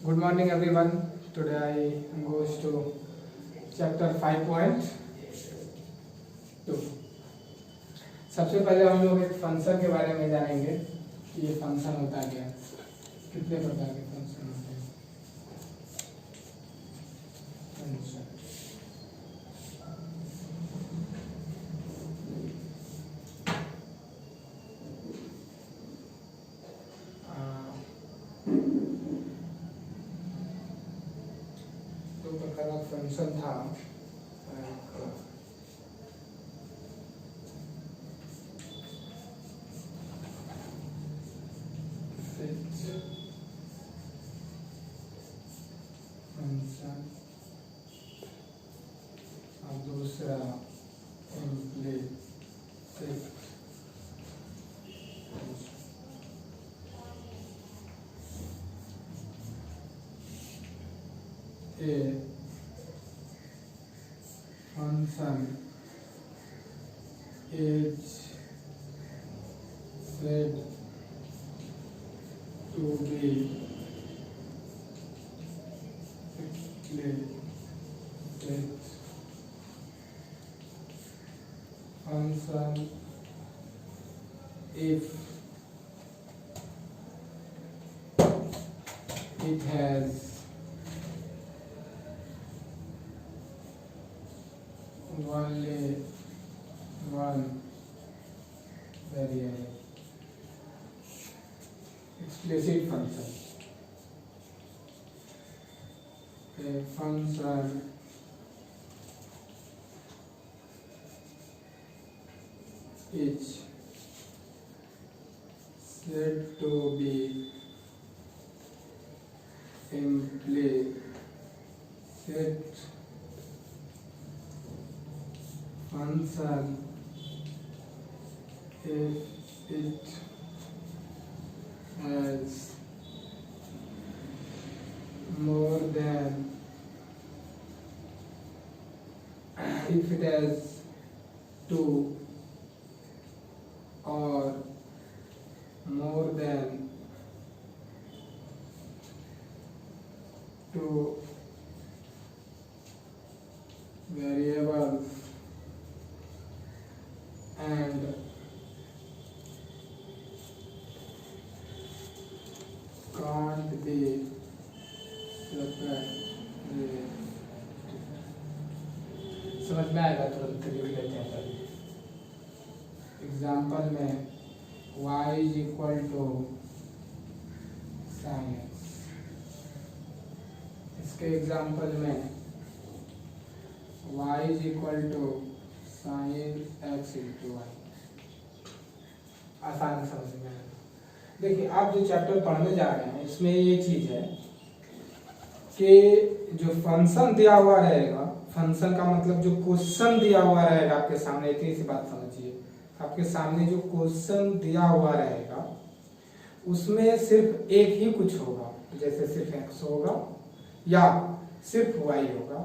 Good morning everyone. Today I goes to chapter 5.2. सबसे पहले हम लोग एक फंक्शन के बारे में जानेंगे कि ये फंक्शन होता क्या है, कितने प्रकार के फंक्शन होते हैं। दो प्रकार का फंक्शन था, फंक्शन और दूसरा implicit. A function is said to be explicit function if it has only one variable. Explicit function. A function is said to be implicit function if it has more than if it has two or more than two variables and can't be separated. समझ में आएगा? तुरंत लिख लेते हैं पहले। Example में y is equal to sin x। इसके एग्जाम्पल में y is equal to sin x into Y. आसान समझ में आएगा। देखिए, आप जो चैप्टर पढ़ने जा रहे हैं इसमें ये चीज है कि जो फंक्शन दिया हुआ रहेगा, फंक्शन का मतलब जो क्वेश्चन दिया हुआ रहेगा आपके सामने, इतनी सी बात समझिए। आपके सामने जो क्वेश्चन दिया हुआ रहेगा उसमें सिर्फ एक ही कुछ होगा, जैसे सिर्फ x होगा या सिर्फ y होगा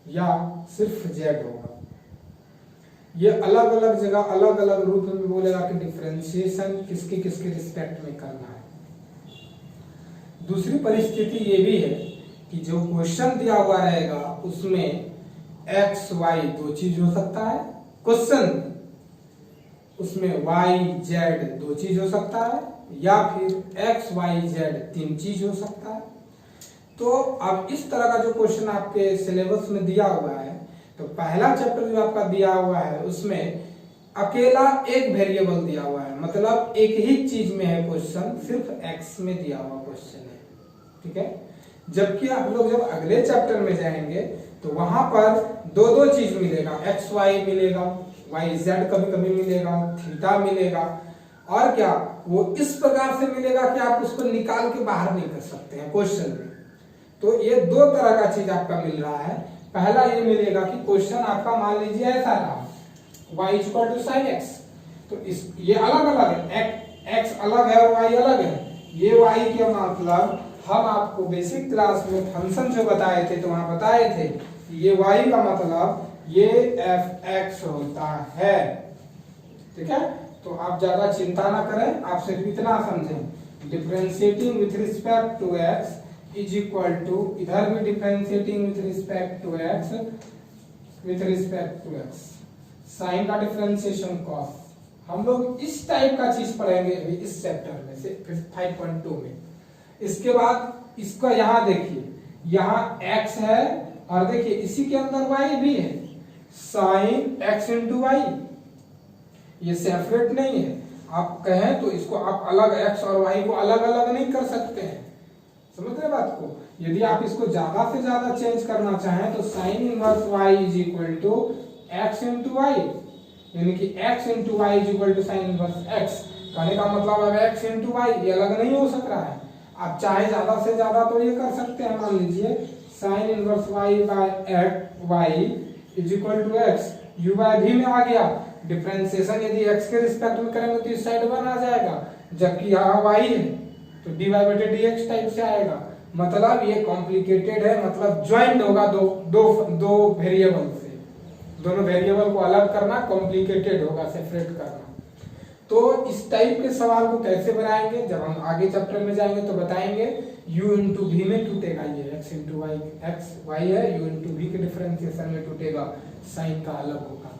या सिर्फ z होगा। ये अलग अलग जगह अलग अलग रूप में बोलेगा कि डिफरेंशिएशन किसके किसके रिस्पेक्ट में करना है। दूसरी परिस्थिति ये भी है कि जो क्वेश्चन दिया हुआ रहेगा उसमें x y दो चीज हो सकता है, क्वेश्चन उसमें y z दो चीज हो सकता है या फिर x y z तीन चीज हो सकता है। तो अब इस तरह का जो क्वेश्चन आपके सिलेबस में दिया हुआ है, तो पहला चैप्टर जो आपका दिया हुआ है उसमें अकेला एक वेरिएबल दिया हुआ है, मतलब एक ही चीज में है क्वेश्चन, सिर्फ x में दिया हुआ क्वेश्चन है। ठीक है। जबकि आप लोग जब अगले चैप्टर में जाएंगे तो वहां पर दो दो चीज मिलेगा, x y मिलेगा, y z कभी कभी मिलेगा, थीटा मिलेगा, और क्या वो इस प्रकार से मिलेगा कि आप उसको निकाल के बाहर नहीं कर सकते हैं क्वेश्चन में। तो ये दो तरह का चीज आपका मिल रहा है। पहला ये मिलेगा कि क्वेश्चन आपका मान लीजिए ऐसा रहा, y equal to sin x, तो इस ये अलग अलग है, x अलग है और y अलग है। ये y के मतलब हम आपको बेसिक क्लास में फंक्शन जो बताए थे तो वहां बताए थे ये y का मतलब ये fx होता है। ठीक है, तो आप ज्यादा चिंता ना करें, आप सिर्फ इतना समझें, differentiating with respect to x is equal to, इधर भी differentiating with respect to X, sine का डिफरेंशिएशन कॉस। हम लोग इस टाइप का चीज पढ़ेंगे इस चैप्टर में से 5.2 में। इसके बाद इसका यहाँ देखिए, यहाँ x है और देखिए इसी के अंदर y भी है, साइन x इंटू वाई। ये सेपरेट नहीं है, आप कहें तो इसको आप अलग x और y को अलग अलग नहीं कर सकते हैं, समझ रहे बात को। यदि आप इसको ज्यादा से ज्यादा चेंज करना चाहें तो sine inverse y is equal to x into Y, यानी कि x into Y is equal to sine inverse x। कहने का मतलब अब x इंटू वाई ये अलग नहीं हो सक रहा है, आप चाहे ज्यादा से ज्यादा तो ये कर सकते हैं। मान लीजिए sine inverse y by Y is equal to x, u बाय v में आ गया। डिफरेंशिएशन यदि x के रिस्पेक्ट में करेंगे तो इस साइड 1 आ जाएगा, जबकि यहाँ y है तो dy बटे dx टाइप से आएगा। मतलब ये कॉम्प्लिकेटेड है, मतलब ज्वाइंट होगा दो वेरिएबल से, दोनों वेरिएबल को अलग करना कॉम्प्लिकेटेड होगा, सेपरेट करना। तो इस टाइप के सवाल को कैसे बनाएंगे जब हम आगे चैप्टर में जाएंगे तो बताएंगे। u इंटू वी में टूटेगा ये x into Y, x y है, u इंटू वी के डिफरेंशिएशन में टूटेगा, साइन का अलग होगा।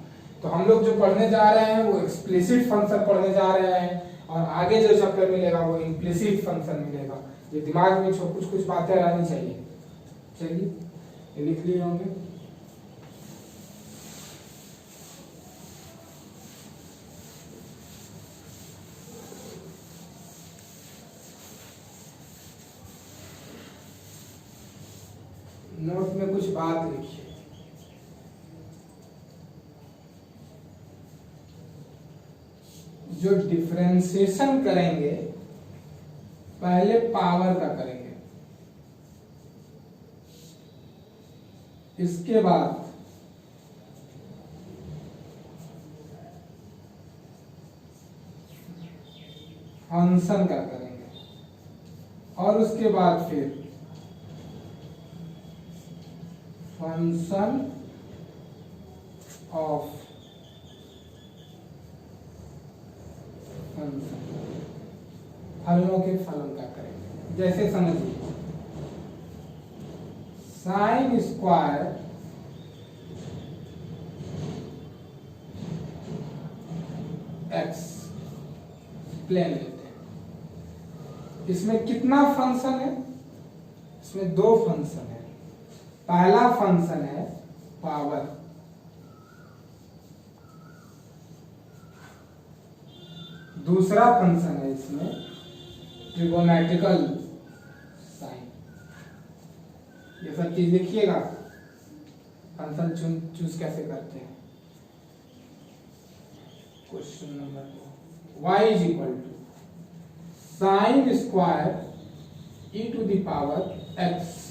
तो हम लोग जो पढ़ने जा रहे हैं वो एक्सप्लिसिट फंक्शन पढ़ने जा रहे हैं, और आगे जो चैप्टर मिलेगा वो इम्प्लिसिट फंक्शन मिलेगा। ये दिमाग में कुछ कुछ बातें रहनी चाहिए। चलिए ये लिख लिए होंगे। नोट में कुछ बात लिखिए। जो डिफरेंशिएशन करेंगे पहले पावर का करेंगे, इसके बाद फंक्शन का करेंगे, और उसके बाद फिर फंक्शन ऑफ फलनों के फलन का करेंगे। जैसे समझिए साइन स्क्वायर एक्स प्लेन लेते हैं, इसमें कितना फंक्शन है? इसमें दो फंक्शन है। पहला फंक्शन है पावर, दूसरा फंक्शन है इसमें ट्रिगोनोमेट्रिकल साइन। ये सब चीज लिखिएगा, फंक्शन चूज कैसे करते हैं। Question number 2, y is equal to sine square E to the power x।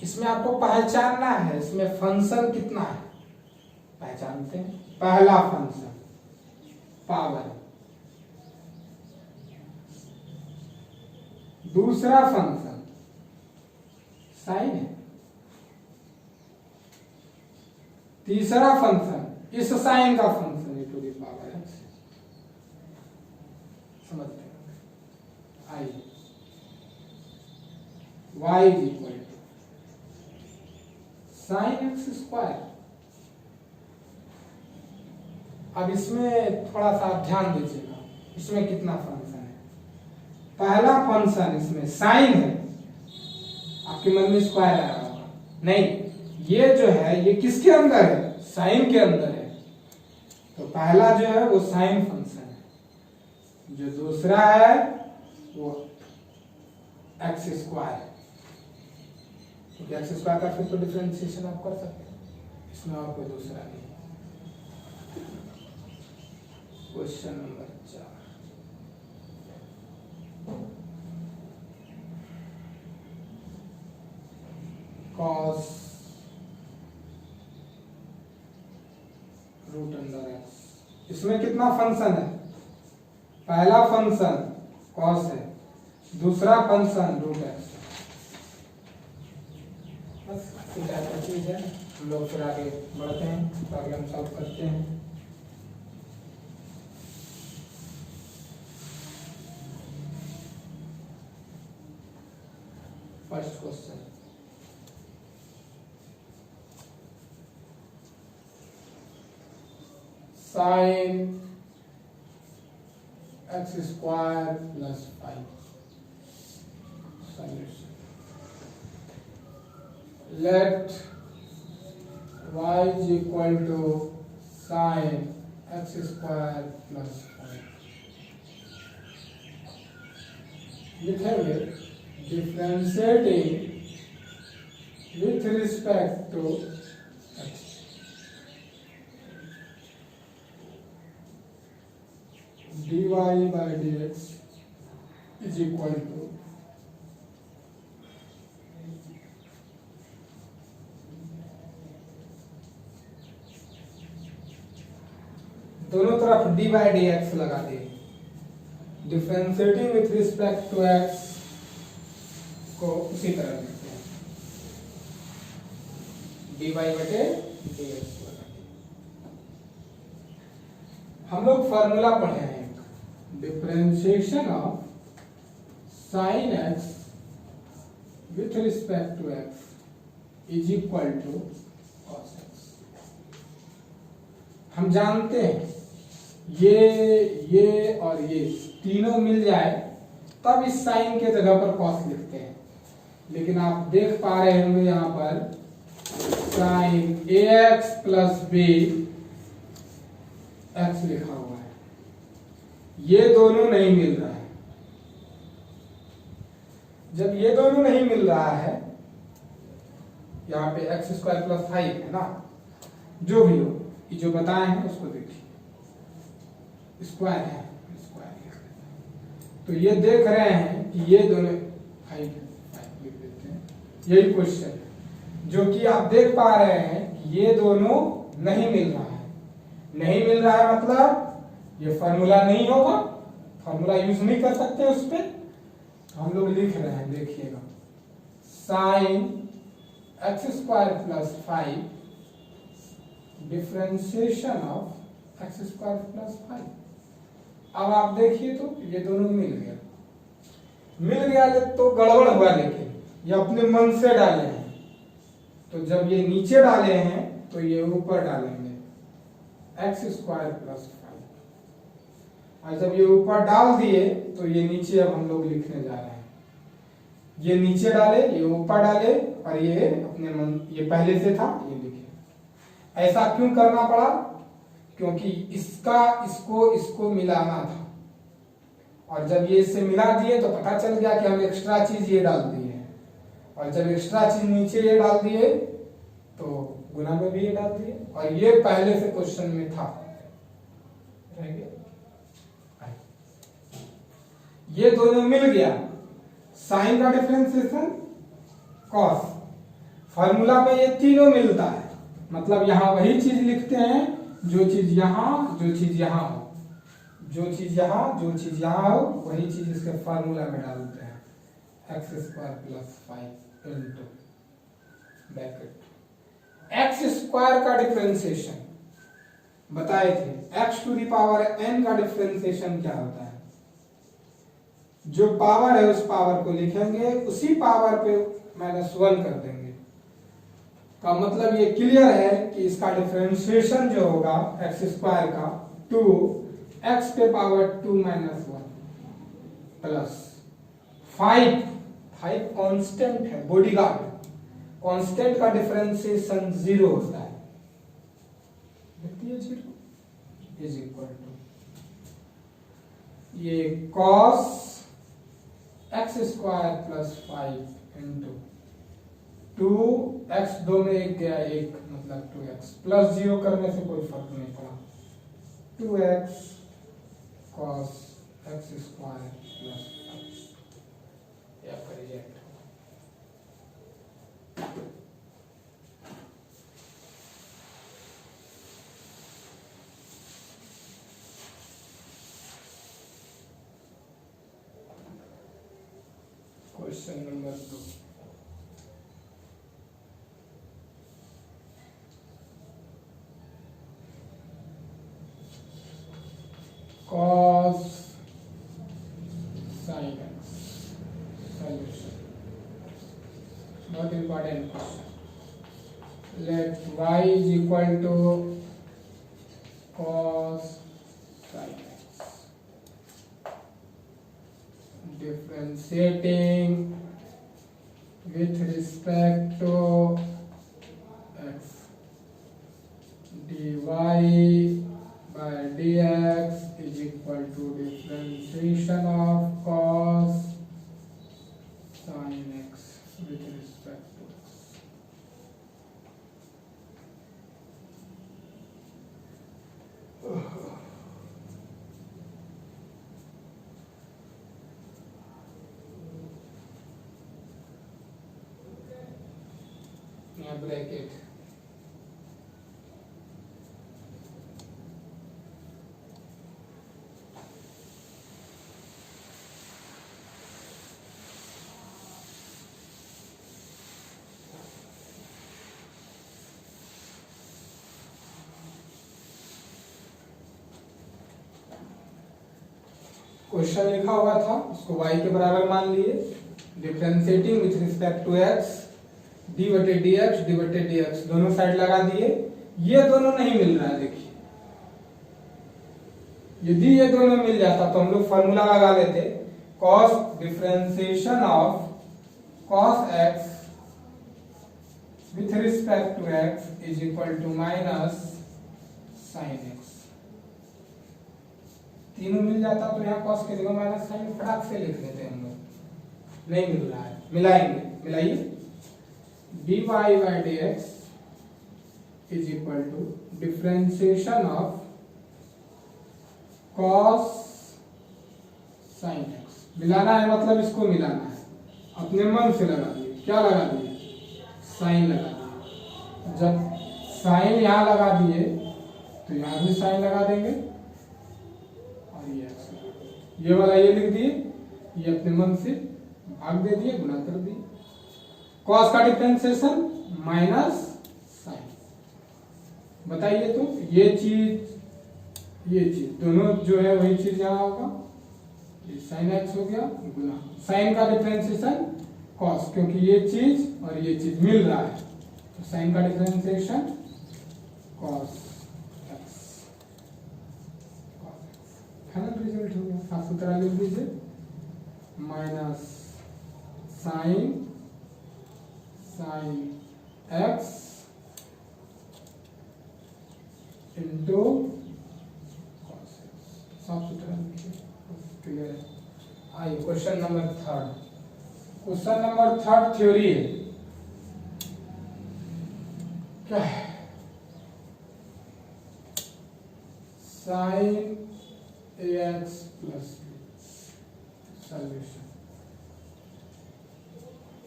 इसमें आपको पहचानना है इसमें फंक्शन कितना है, पहचानते हैं। पहला फंक्शन पावर, दूसरा फंक्शन साइन है, तीसरा फंक्शन इस साइन का function e to the power x। समझते हैं। आइए y is equal to sine X square. अब इसमें थोड़ा सा ध्यान दीजिएगा, इसमें कितना फंक्शन है। पहला फंक्शन इसमें साइन है, आपके मन में स्क्वायर आ रहा होगा, नहीं, ये जो है ये किसके अंदर है? साइन के अंदर है। तो पहला जो है वो साइन फंक्शन है, जो दूसरा है वो एक्स स्क्वायर है। क्योंकि एक्स स्क्वायर का फिर तो डिफरेंशिएशन आप कर सकते हैं, इसमें और कोई दूसरा नहीं। Question number 4, cos root under X. इसमें कितना फंक्शन है? पहला फंक्शन cos है, दूसरा फंक्शन रूट एक्स। बस चीज है, हम लोग फिर आगे बढ़ते हैं, प्रॉब्लम सॉल्व करते हैं। First question, sine X square plus 5 solution. Let y is equal to sin x square plus 5। लिखेंगे differentiating with respect to x, dy by dx is equal to दोनों तरफ डी बाई डी एक्स लगा दिए। Differentiating with respect to x को उसी तरह लिखते हैं, डी वाई बटे डी एक्स लगा दिए। हम लोग फॉर्मूला पढ़े हैं, differentiation of sine x with respect to x is equal to cos x. हम जानते हैं ये और ये तीनों मिल जाए तब इस साइन के जगह पर कॉस लिखते हैं, लेकिन आप देख पा रहे होंगे यहां पर sign a x plus B x लिखा हुआ है, ये दोनों नहीं मिल रहा है। जब ये दोनों नहीं मिल रहा है, यहाँ पे एक्स स्क्वायर प्लस 5 है ना, जो भी हो, ये जो बताए हैं उसको देखिए, स्क्वायर है, स्क्वायर। तो ये देख रहे हैं कि ये दोनों 5 लिख देते हैं, यही क्वेश्चन है, जो कि आप देख पा रहे हैं कि ये दोनों नहीं मिल रहा है। नहीं मिल रहा है मतलब ये फॉर्मूला नहीं होगा, फॉर्मूला यूज नहीं कर सकते उस पर। हम लोग लिख रहे हैं, देखिएगा, sign X square plus 5 differentiation of x square plus 5। अब आप देखिए तो ये दोनों मिल गया तो गड़बड़ हुआ, लेकिन ये अपने मन से डाले हैं, तो जब ये नीचे डाले हैं तो ये ऊपर डालेंगे एक्स स्क्वायर प्लस 5, और जब ये ऊपर डाल दिए तो ये नीचे अब हम लोग लिखने जा रहे हैं। ये नीचे डाले, ये ऊपर डाले, और ये अपने मन, ये पहले से था, ये लिखे। ऐसा क्यों करना पड़ा? क्योंकि इसका इसको मिलाना था, और जब ये इससे मिला दिए तो पता चल गया कि हम एक्स्ट्रा चीज ये डाल दिए हैं, और जब एक्स्ट्रा चीज नीचे ये डाल दिए तो गुना में भी ये डाल दिए, और ये पहले से क्वेश्चन में था, रह गया। ये दोनों मिल गया, साइन का डिफरेंशिएशन, कॉस। फॉर्मूला में ये तीनों मिलता है, मतलब यहां वही चीज लिखते हैं, जो चीज यहां, जो चीज यहां हो, जो चीज यहां, जो चीज यहां हो, वही चीज इसके फार्मूला में डालते हैं, x square plus 5 into bracket x square का डिफरेंशिएशन बताए थे, x to the power n का डिफरेंशिएशन क्या होता है? जो पावर है उस पावर को लिखेंगे, उसी पावर पे -1 कर देंगे। का मतलब ये क्लियर है कि इसका डिफरेंशिएशन जो होगा एक्स स्क्वायर का 2 एक्स पे पावर 2 - 1 प्लस 5 कांस्टेंट है, बॉडीगार्ड। कांस्टेंट का डिफरेंशिएशन 0 होता है, देखिए 0 इज इक्वल टू ये cos x square plus 5 into 2 x, 2 में 1 गया 1, मतलब 2x प्लस 0 करने से कोई फर्क नहीं पड़ा, 2x cos x square plus 5 या reject. Question number 2, cos sin x solution. बहुत important question. Let y is equal to cos sin x, differentiating with respect to x, dy by dx is equal to differentiation of cos sin x with respect to x. Bracket question लिखा हुआ था उसको y के बराबर मान लिए, differentiating with respect to x, d बटे d x दोनों साइड लगा दिए। ये दोनों नहीं मिल रहा है, देखिए यदि ये दोनों मिल जाता तो हम लोग फॉर्मूला लगा लेते, cos differentiation of cos x with respect to x is equal to minus sine x। तीनों मिल जाता तो यहाँ कॉस के जगह माइनस साइन फटाक से लिख लेते हम लोग। नहीं मिल रहा है, मिलाएंगे, मिलाइए, dy by dx is equal to differentiation of cos sin x। मिलाना है मतलब इसको मिलाना है, अपने मन से लगा दिए। क्या लगा दिए? साइन लगा दिए। जब साइन यहाँ लगा दिए तो यहाँ भी साइन लगा देंगे और ये x लगा दिए। ये वाला ये लिख दिए, ये अपने मन से भाग दे दिए, गुणा कर दिए। कॉस का डिफरेंशिएशन माइनस साइन। बताइए तो ये चीज दोनों जो है वही चीज यहाँ होगा, ये साइन एक्स हो गया गुना साइन का डिफरेंशिएशन कॉस, क्योंकि ये चीज और ये चीज मिल रहा है तो साइन का differentiation cos x. Final result हो गया, साफ सुथरा लिख दीजिए, minus sine x into cos x. साफ सुथरा क्लियर है। आइए question number third. Question number third theory है, क्या है? Sine ax plus solution.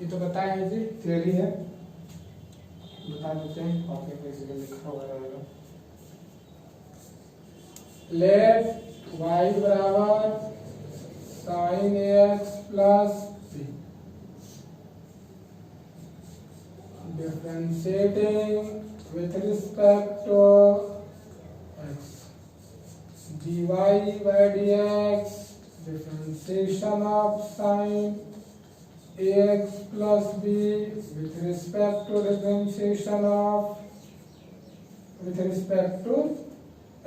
ये तो बताया जी, थ्योरी है, बता देते हैं, कॉपी पे इसलिए लिखा हुआ रहेगा। लेट y बराबर sine ax plus b, differentiating with respect to x, dy by dx, differentiation of sine ax plus b with respect to differentiation of with respect to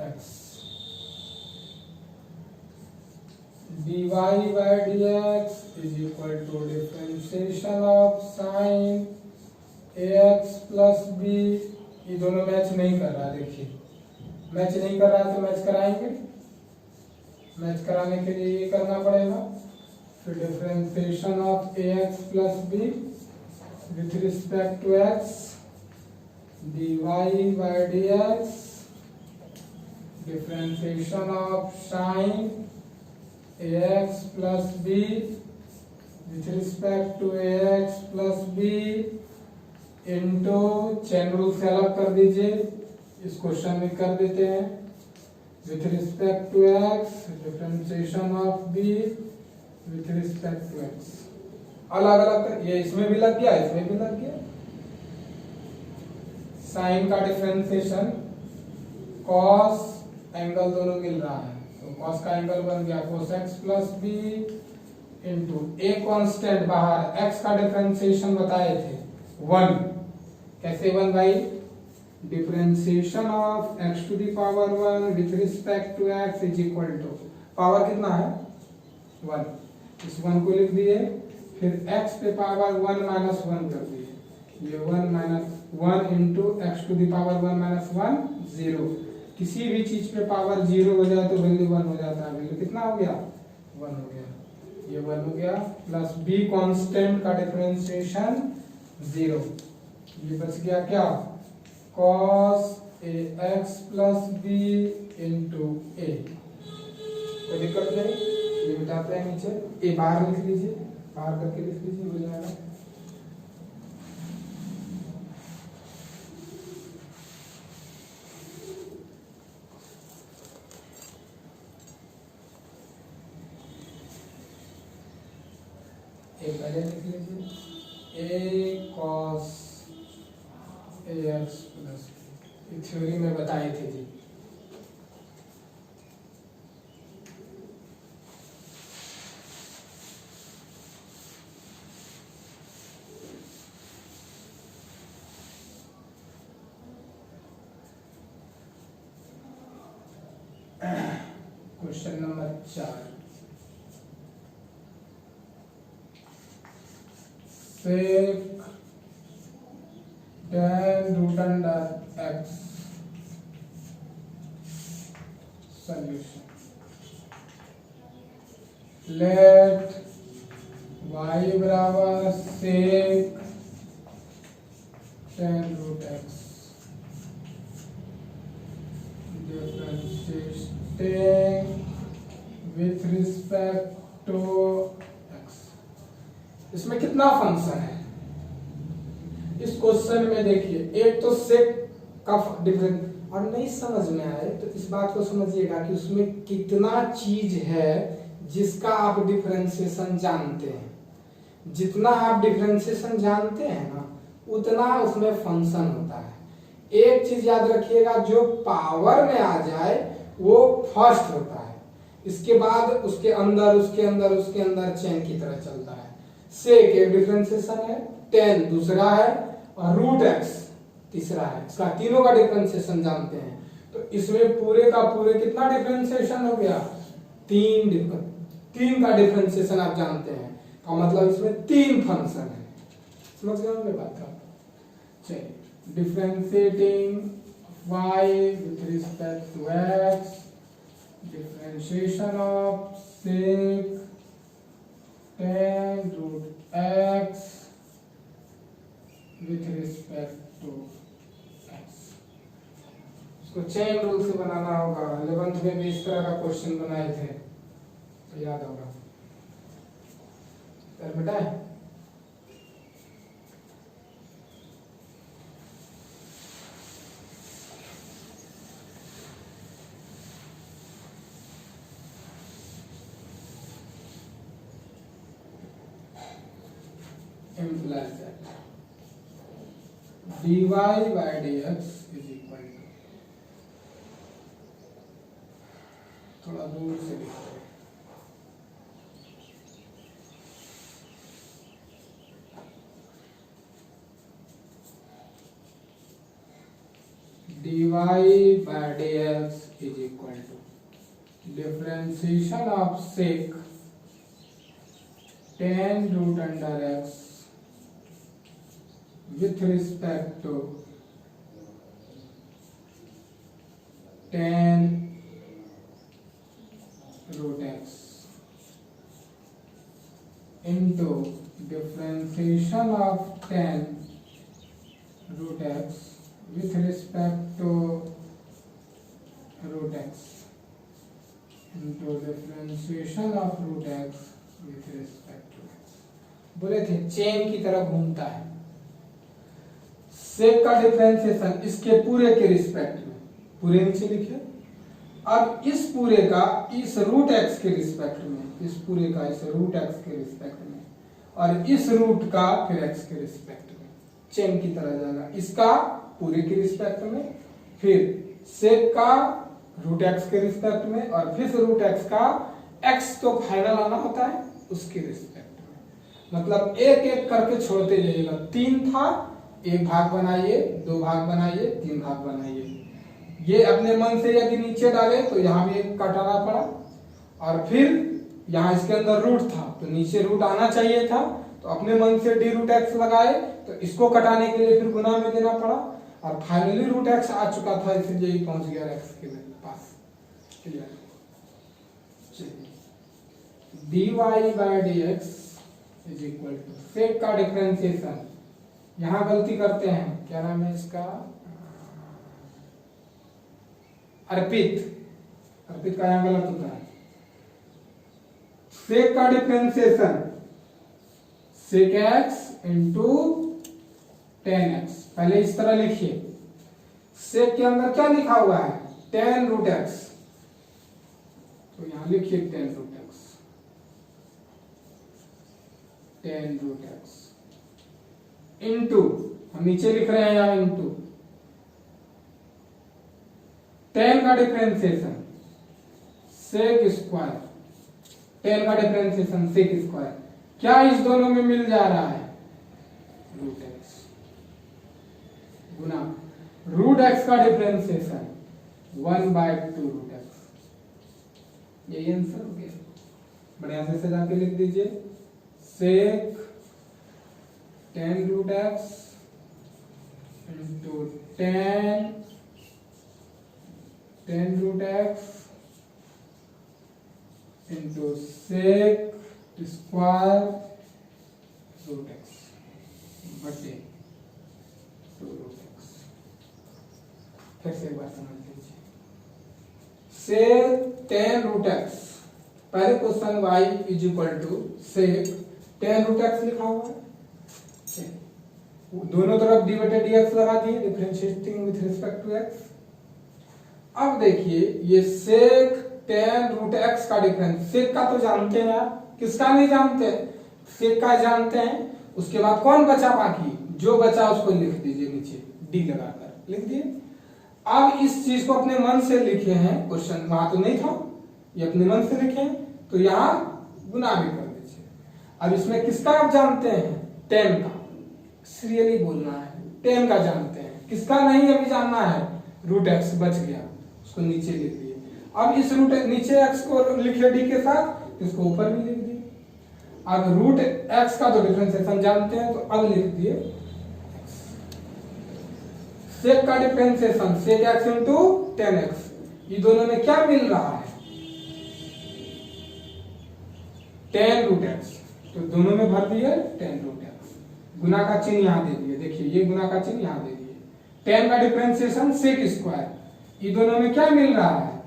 x, dy by dx is equal to differentiation of sin ax plus b। ये दोनों match नहीं कर रहा, देखिए match नहीं कर रहा तो मैच कराएंगे, मैच कराने के लिए ये करना पड़ेगा, तो differentiation of ax plus b with respect to x, dy by dx, differentiation of sin ax plus b with respect to ax plus b into chain rule से अलग कर दीजिए, इस क्वेश्चन में कर देते हैं, with respect to x, differentiation of b with respect to x, अलग अलग कर, ये इसमें भी लग गया, इसमें भी लग गया। साइन का डिफरेंशिएशन cos एंगल दोनों मिल रहा है तो cos का एंगल बन गया cos x plus b into a constant बाहर x का डिफरेंशिएशन बताए थे 1। कैसे 1 भाई? Differentiation of x to the power 1 with respect to x is equal to, power कितना है 1, इस 1 को लिख दिए, फिर x पे पावर 1 माइनस 1 कर दिए, ये 1 minus 1 into x to the power 1 minus 1 0। किसी भी चीज पे पावर 0 हो जाए तो वैल्यू 1 हो जाता है, वैल्यू कितना हो गया 1 हो गया, ये 1 हो गया, प्लस b कांस्टेंट का डिफरेंशिएशन 0, ये बच गया क्या cos ax plus b into a। कोई दिक्कत नहीं, ये मिटाते हैं नीचे, a बाहर लिख लीजिए, बाहर करके लिख लीजिए, हो जाएगा। a पहले लिख लीजिए, a cos ax plus, theory में बताए थे जी। Question number 4, sec tan root under x solution, let y बराबर sec tan root x differentiating with respect to x। इसमें कितना फंक्शन है इस क्वेश्चन में? देखिए, एक तो सेक का डिफरेंस, और नहीं समझ में आए तो इस बात को समझिएगा कि उसमें कितना चीज है जिसका आप डिफरेंशिएशन जानते हैं। जितना आप डिफरेंशिएशन जानते हैं ना, उतना उसमें फंक्शन होता है। एक चीज याद रखिएगा, जो पावर में आ जाए वो फर्स्ट होता है, इसके बाद उसके अंदर उसके अंदर उसके अंदर चेन की तरह चलता है। सेक एक डिफरेंशिएशन है, टेन दूसरा है, और रूट एक्स तीसरा है। इसका तीनों का डिफरेंशिएशन जानते हैं, तो इसमें पूरे का पूरे कितना डिफरेंशिएशन हो गया? तीन का डिफरेंशिएशन आप जानते हैं, का मतलब इसमें 3 फंक्शन है। समझ गए होंगे बात का? चलिए, differentiating y with respect to x, differentiation of sec tan root x with respect to x। इसको चेन रूल से बनाना होगा। 11th में भी इस तरह का क्वेश्चन बनाए थे, तो याद होगा। कर बेटा, implies that dy by dx is equal to, थोड़ा दूर से लिखते हैं, dy by dx is equal to differentiation of sec tan root under x with respect to tan root x into differentiation of tan root x with respect to root x into differentiation of root x with respect to x। बोले थे chain की तरह घूमता है। Sec का differentiation इसके पूरे के रिस्पेक्ट में, पूरे नीचे लिखे, अब इस पूरे का इस रूट एक्स के रिस्पेक्ट में, इस पूरे का इस रूट एक्स के रिस्पेक्ट में, और इस रूट का फिर एक्स के रिस्पेक्ट में, चेन की तरह जाएगा। इसका पूरे के रिस्पेक्ट में, फिर सेक का रूट एक्स के रिस्पेक्ट में, और फिर रूट एक्स का एक्स तो फाइनल आना होता है उसके रिस्पेक्ट में। मतलब एक एक करके छोड़ते जाइएगा। 3 था, 1 भाग बनाइए, 2 भाग बनाइए, 3 भाग बनाइए। ये अपने मन से यदि नीचे डाले तो यहाँ भी एक काटाना पड़ा, और फिर यहाँ इसके अंदर रूट था तो नीचे रूट आना चाहिए था, तो अपने मन से डी रूट एक्स लगाए, तो इसको कटाने के लिए फिर गुना में देना पड़ा, और फाइनली रूट एक्स आ चुका था, इसलिए ये पहुंच गया एक्स के पास। Clear? dy by dx is equal to sec का डिफरेंशिएशन। यहां गलती करते हैं, क्या नाम है इसका, अर्पित का यहां गलत होता है। सेक का differentiation sec x into tan x. पहले इस तरह लिखिए, सेक के अंदर क्या लिखा हुआ है, टेन रूट एक्स, तो यहां लिखिए tan root x, tan root x into, हम नीचे लिख रहे हैं यहां इंटू, टेन का डिफरेंशिएशन सेक स्क्वायर, टेन का डिफरेंशिएशन सेक स्क्वायर, क्या इस दोनों में मिल जा रहा है, रूट एक्स, गुना रूट एक्स का डिफरेंशिएशन 1/2 रूट एक्स। यही आंसर हो गया। बढ़िया से सजा के लिख दीजिए, sec 10 root x into 10 root x into sec square root x बटे 2 रूट एक्स। फिर से एक बार समझ लीजिए, सेक 10 रूट एक्स, पहले question y is equal to sec 10 root x लिखा हुआ है, दोनों तरफ डी बटे डी एक्स लगा दिए, differentiating with respect to x. अब देखिए ये सेक 10 रूट एक्स का डिफरेंस, सेक का तो जानते हैं आप, किसका नहीं जानते, सेक का जानते हैं। उसके बाद कौन बचा, बाकी जो बचा उसको लिख दीजिए नीचे डी लगाकर लिख दिए। अब इस चीज को अपने मन से लिखे हैं, क्वेश्चन वहां तो नहीं था, ये अपने मन से लिखे, तो यहां गुना भी कर दीजिए। अब इसमें किसका आप जानते हैं, 10 का, सीरियली बोलना है, 10 का जानते हैं, किसका नहीं अभी जानना है, रूट एक्स बच गया, उसको नीचे लिख दिए। अब इस रूट नीचे एक्स को लिखे डी के साथ, इसको ऊपर भी लिख दिए। अब रूट एक्स का तो डिफरेंशिएशन जानते हैं, तो अब लिख दिए सेक का differentiation sec x into 10x, ये दोनों में क्या मिल रहा है, 10 रूट एक्स, तो दोनों में भर दिए 10 रूट एक्स, गुना का चिन्ह यहां दे दिए, देखिए ये गुना का चिन्ह यहां दे दिए, 10 का डिफरेंशिएशन सेक स्क्वायर, ये दोनों में क्या मिल रहा है,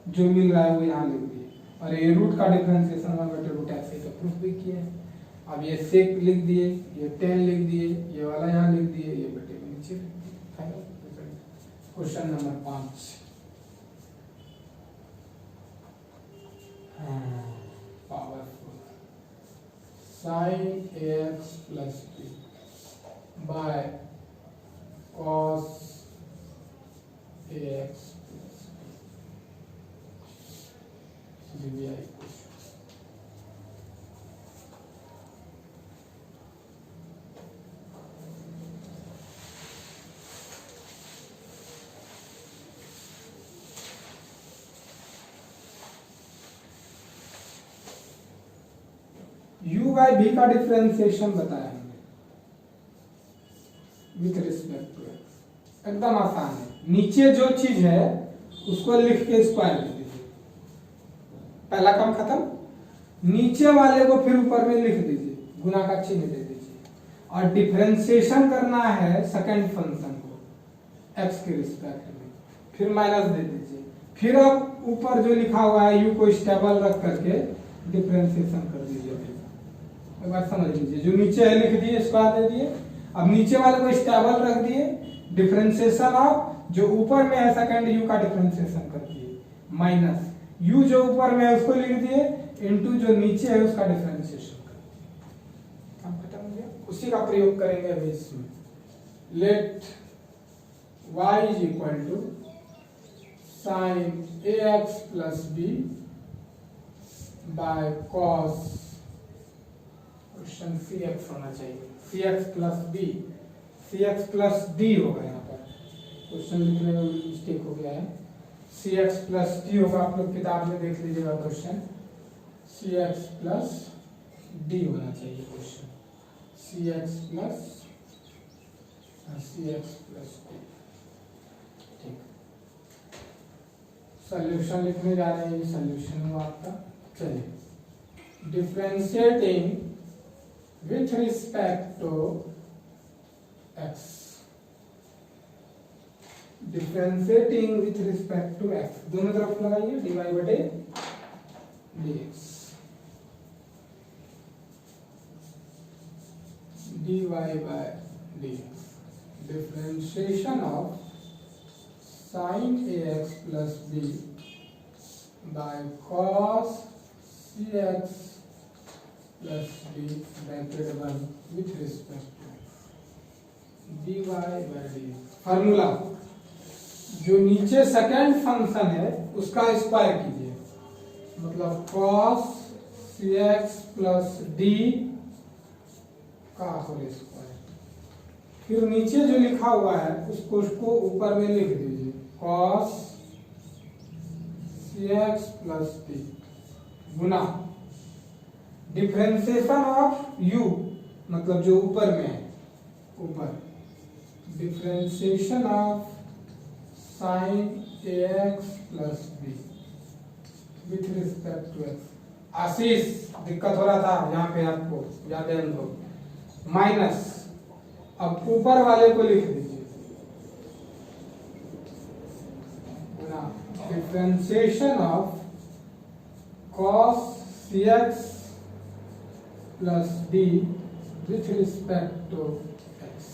जो मिल रहा है वो यहां लिख दिए, और ये रूट का डिफरेंशिएशन 1/√x तो प्रूफ भी किए हैं। अब ये सेक लिख दिए, ये 10 लिख दिए, ये वाला यहां लिख दिए, ये बटे में नीचे लिख दिए। Question number 5, powerful sin ax plus b by cos ax plus b dvi equals u by b का डिफरेंशिएशन बताया हमने विथ रिस्पेक्ट टू x, एकदम आसान है। नीचे जो चीज है उसको लिख के स्क्वायर लिख दीजिए, पहला काम खत्म। नीचे वाले को फिर ऊपर में लिख दीजिए, गुना का चिन्ह दे दीजिए, और डिफरेंशिएशन करना है सेकंड फंक्शन को x के रिस्पेक्ट में, फिर माइनस दे दीजिए, फिर अब ऊपर जो लिखा हुआ है u को स्टेबल रख करके डिफरेंशिएशन कर दीजिए। एक बात समझ लीजिए, जो नीचे है लिख दिए, स्क्वायर दे दिए, अब नीचे वाले को स्टेबल रख दिए, डिफरेंशिएशन ऑफ जो ऊपर में है सेकंड u का डिफरेंशिएशन कर दिए, माइनस u जो ऊपर में है उसको लिख दिए, इनटू जो नीचे है उसका डिफरेंशिएशन कर दिए। काम खत्म हो गया। उसी का प्रयोग करेंगे अभी इसमें, let y is equal to sin ax plus b by cos question c x होना चाहिए, c x plus b, c x plus d होगा। यहाँ पर क्वेश्चन लिखने में मिस्टेक हो गया है, सी एक्स प्लस डी होगा। आप लोग किताब में देख लीजिएगा question, c x plus d होना चाहिए question, c x plus d. ठीक, सॉल्यूशन लिखने जा रहे हैं, सॉल्यूशन हुआ आपका। चलिए, differentiating with respect to x, differentiating with respect to x, दोनों तरफ लगाइए, डीवाई बटे d x, dy by dx, differentiation of sin ax plus b by cos cx plus d bracket 1 with respect to dy by dx। Formula, जो नीचे second function है उसका square कीजिए, मतलब cos cx plus d का whole square. फिर नीचे जो लिखा हुआ है उसको ऊपर में लिख दीजिए, cos cx प्लस d गुना डिफरेंशिएशन ऑफ u, मतलब जो ऊपर में है, ऊपर differentiation of sin ax plus b with respect to x। Ashish, दिक्कत हो रहा था यहाँ पे, आपको याद है उनको, माइनस, अब ऊपर वाले को लिख दीजिए, differentiation of cos cx plus d with respect to x।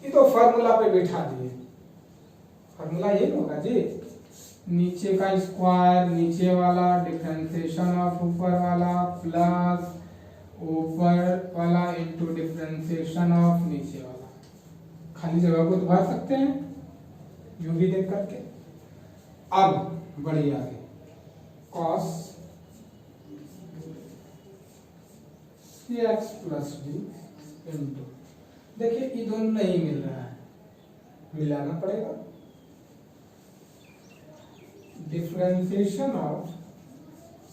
ये तो फॉर्मूला पे बैठा दिए, फॉर्मूला ये होगा जी, नीचे का स्क्वायर नीचे वाला, डिफरेंशिएशन ऑफ ऊपर वाला प्लस ऊपर वाला इंटू डिफरेंशिएशन ऑफ नीचे वाला। खाली जगह को तो भर सकते हैं यू भी देख करके। अब बढ़िए आगे, cos cx plus d into, देखिए ये दोनों नहीं मिल रहा है, मिलाना पड़ेगा, differentiation of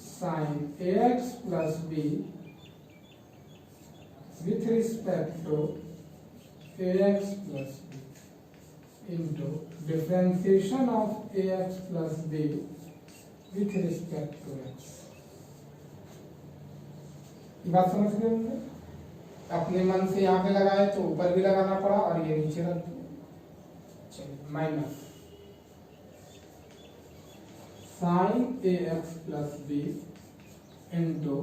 sin ax plus b with respect to ax plus b into differentiation of ax plus b with respect to x। बात समझ गए होंगे? अपने मन से यहाँ पे लगाए तो ऊपर भी लगाना पड़ा और ये नीचे रख दिया। चलिए, minus sin ax plus b into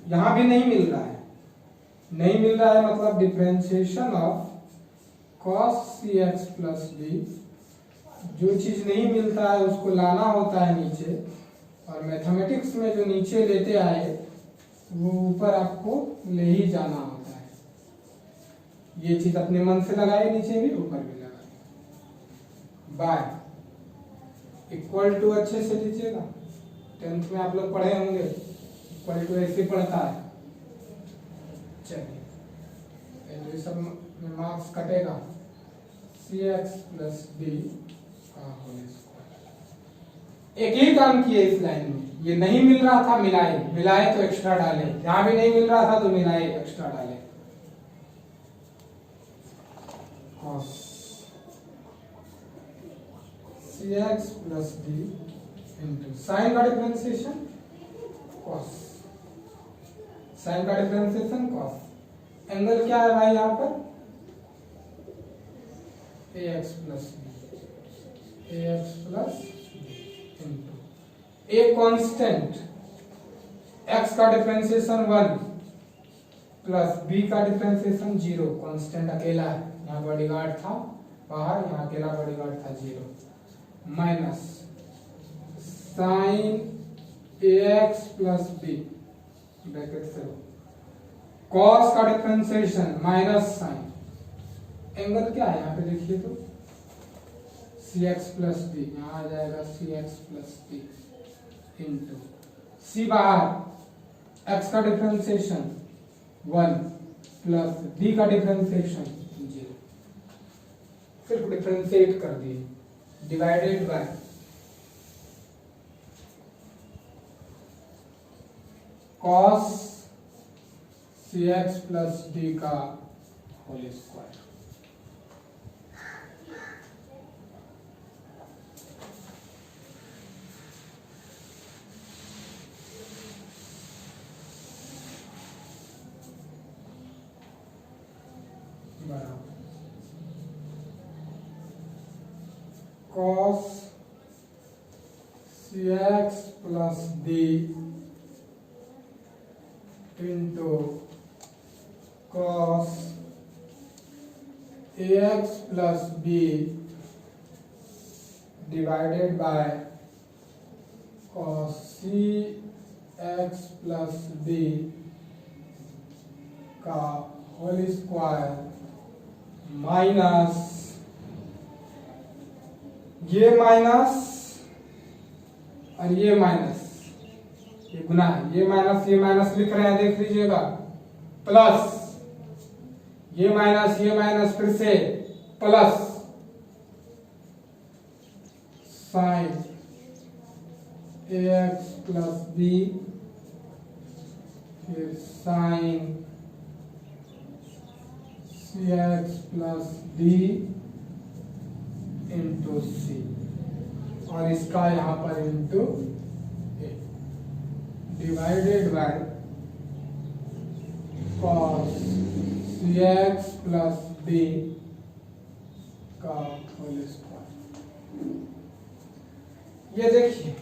यहां भी नहीं मिल रहा है, नहीं मिल रहा है मतलब differentiation of cos cx plus d, जो चीज नहीं मिलता है उसको लाना होता है नीचे, और मैथमेटिक्स में जो नीचे लेते आए वो ऊपर आपको ले ही जाना होता है। ये चीज अपने मन से लगाए, नीचे भी ऊपर भी लगाए, बाय इक्वल टू अच्छे से लीजिएगा, 10th में आप लोग पढ़े होंगे, इक्वल टू ऐसे पढ़ता है। चलिए, सब में मार्क्स कटेगा, cx प्लस d का होल स्क्वायर। एक ही काम किए इस लाइन में, ये नहीं मिल रहा था मिलाए, मिलाए तो एक्स्ट्रा डाले, यहां भी नहीं मिल रहा था तो मिलाए एक्स्ट्रा डाले, cos cx plus d into sine का डिफरेंशिएशन cos, साइन का डिफरेंशिएशन cos, एंगल क्या है भाई यहाँ पर, ax plus into a constant, x का डिफरेंशिएशन 1 प्लस b का डिफरेंशिएशन 0, कांस्टेंट अकेला है, यहाँ बॉडीगार्ड था बाहर, यहाँ अकेला बॉडीगार्ड था 0, minus sine ax plus b bracket से cos का डिफरेंशिएशन माइनस साइन एंगल क्या है यहाँ पे देखिए तो सी एक्स प्लस डी, यहाँ आ जाएगा c x plus d into c बाहर, एक्स का डिफरेंशिएशन 1 प्लस डी का डिफरेंशिएशन 0, सिर्फ डिफरेंशिएट कर दिए, divided by cos c x plus d का whole square. cos cx plus d into cos ax plus b divided by cos cx plus d का whole square minus ये minus और ये minus, ये गुना है, ये माइनस लिख रहे हैं देख लीजिएगा, प्लस ये माइनस फिर से plus sine ax plus b फिर sine cx plus d into c और इसका यहां पर into a divided by cos cx plus d का होल स्क्वायर। ये देखिए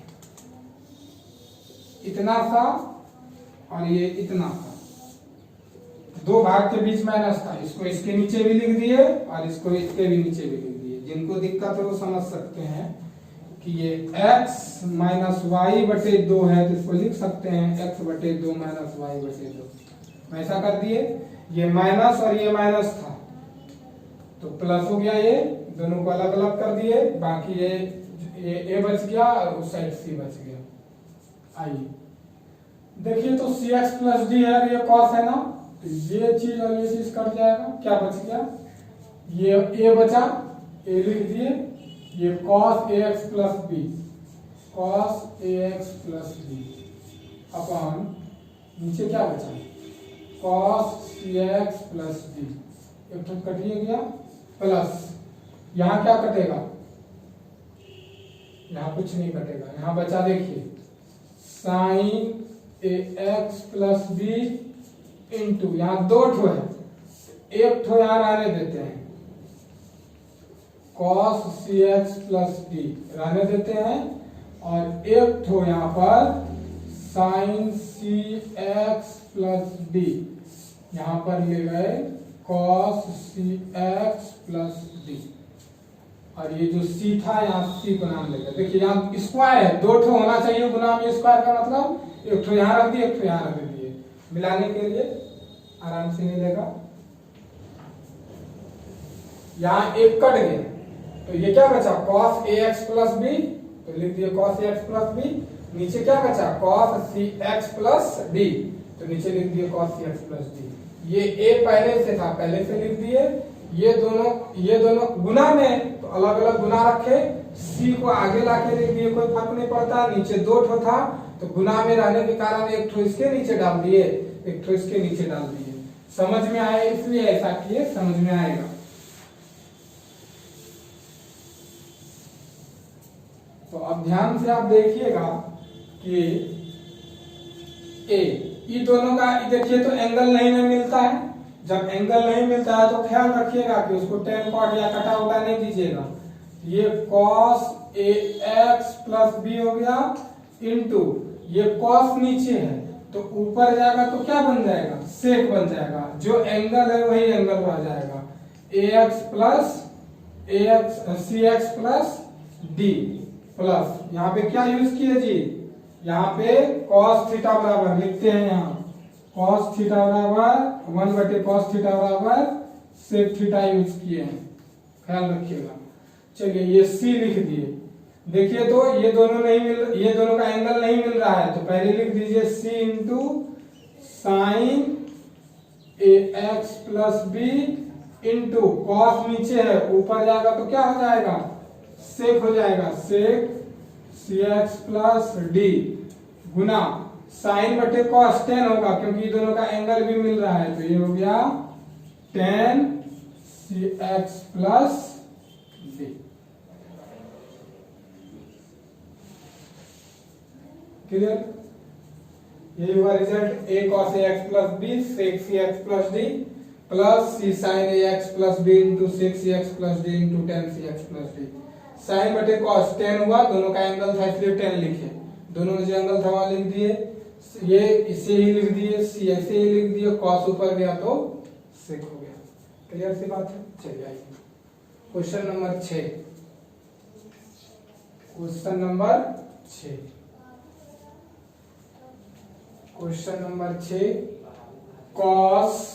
इतना सा और ये इतना सा, दो भाग के बीच माइनस था, इसको इसके नीचे भी लिख दिए और इसको इसके भी नीचे भी लिख दिए। जिनको दिक्कत है वो समझ सकते हैं कि ये x माइनस वाई बटे 2 है तो इसको लिख सकते हैं x बटे 2 माइनस वाई बटे 2, ऐसा कर दिए। ये माइनस और ये माइनस था तो प्लस हो गया, ये दोनों को अलग अलग कर दिए, बाकी ये a बच गया और उस साइड c बच गया। आइए देखिए तो cx प्लस डी है, ये cos है ना, तो ये चीज और ये चीज कट जाएगा, क्या बच गया, ये a बचा, a लिख दिए, ये cos ax plus b, cos ax plus b upon नीचे क्या बचा, cos cx प्लस d, एक तो कटिए गया, प्लस यहाँ क्या कटेगा, यहाँ कुछ नहीं कटेगा, यहाँ बचा देखिए sine ax plus b into, यहाँ दो ठो है, एक ठो यहाँ रहने देते हैं, cos cx प्लस d रहने देते हैं और एक ठो यहाँ पर sin cx प्लस d, यहाँ पर ले गए cos cx प्लस d और ये जो c था यहाँ c को नाम लेकर, देखिए यहाँ स्क्वायर है, दो ठो होना चाहिए गुना में, स्क्वायर का मतलब एक ठो यहाँ रख दिए एक ठो यहाँ रख दिए, मिलाने के लिए आराम से मिलेगा। यहाँ एक कट गया तो ये क्या बचा cos ax प्लस b, तो लिख दिए cos ax प्लस b, नीचे क्या बचा cos cx प्लस d, तो नीचे लिख दिए cos cx प्लस d। ये a पहले से था, पहले से लिख दिए, ये दोनों गुना में तो अलग अलग गुना रखे, c को आगे लाके लिख दिए, कोई फर्क नहीं पड़ता, नीचे दो ठो था तो गुना में रहने के कारण एक ठो इसके नीचे डाल दिए, एक ठो इसके नीचे डाल दिए। समझ में आया, इसलिए ऐसा किए, समझ में आएगा। तो अब ध्यान से आप देखिएगा कि ये दोनों का देखिए तो एंगल नहीं मिलता है, जब एंगल नहीं मिलता है तो ख्याल रखिएगा कि उसको टेन कॉट या कटा उटा नहीं दीजिएगा। ये cos ax प्लस b हो गया इंटू ये cos नीचे है तो ऊपर जाएगा तो क्या बन जाएगा, सेक बन जाएगा, जो एंगल है वही एंगल बन जाएगा, ax plus cx plus d plus यहाँ पे क्या यूज किए जी, यहाँ पे cos थीटा बराबर लिखते हैं, यहाँ cos थीटा बराबर 1/cos थीटा बराबर सेक थीटा यूज किए हैं, ख्याल रखिएगा। चलिए ये सी लिख दिए। देखिए तो ये दोनों का एंगल नहीं मिल रहा है, तो पहले लिख दीजिए c into sine a x plus b into cos नीचे है, ऊपर जाएगा तो क्या हो जाएगा, सेक हो जाएगा, सेक सी एक्स प्लस डी गुना साइन बटे कॉस टेन होगा, क्योंकि दोनों का एंगल भी मिल रहा है, तो ये हो गया tan c x plus d. Clear? यही हुआ result, a cos a x plus b sec c x plus d plus c sine a x plus b into sec c x plus d into tan c x plus d. Sine बटे cos tan हुआ, दोनों का angle था इसलिए ten लिखे, दोनों में जो एंगल था वहां लिख दिए, ये इसे ही लिख दिए, सी ऐसे ही लिख दिए, कॉस ऊपर गया तो सेक हो गया। क्लियर सी बात है? चलिए आइए question number 6। Question number 6, question number 6, cos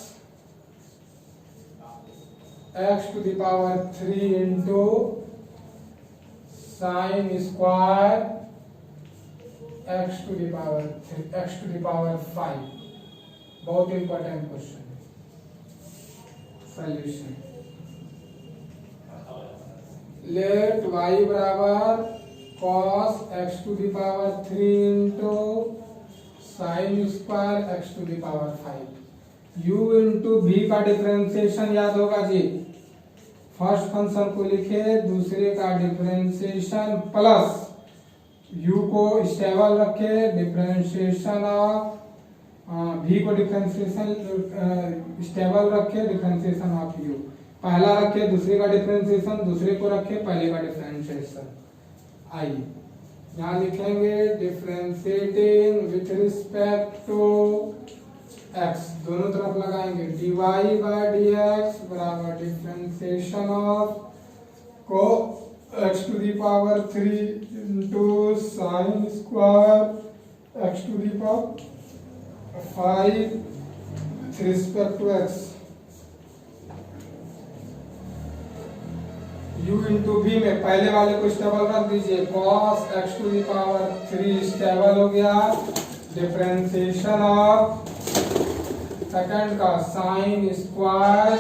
x to the power 3 into sine square x to the power 5। बहुत इंपॉर्टेंट क्वेश्चन है। सॉल्यूशन, लेट y बराबर cos x to the power 3 into sine square x to the power 5। u into v का differentiation याद होगा जी, first function को लिखे, दूसरे का डिफरेंशिएशन प्लस u को स्टेबल रखे, डिफरेंशिएशन ऑफ v को डिफरेंशिएशन स्टेबल रखे, डिफरेंशिएशन ऑफ u पहला रखे, दूसरे का डिफरेंशिएशन दूसरे को रखे, पहले का डिफरेंशिएशन। आइए यहाँ लिखेंगे differentiating with respect to x, दोनों तरफ लगाएंगे, dy बाई dx बराबर differentiation of cos x to the power 3 into sine square x to the power 5 with respect to x। u into v में पहले वाले को स्टेबल रख दीजिए, cos x to the power 3 stable हो गया, differentiation of second का sine square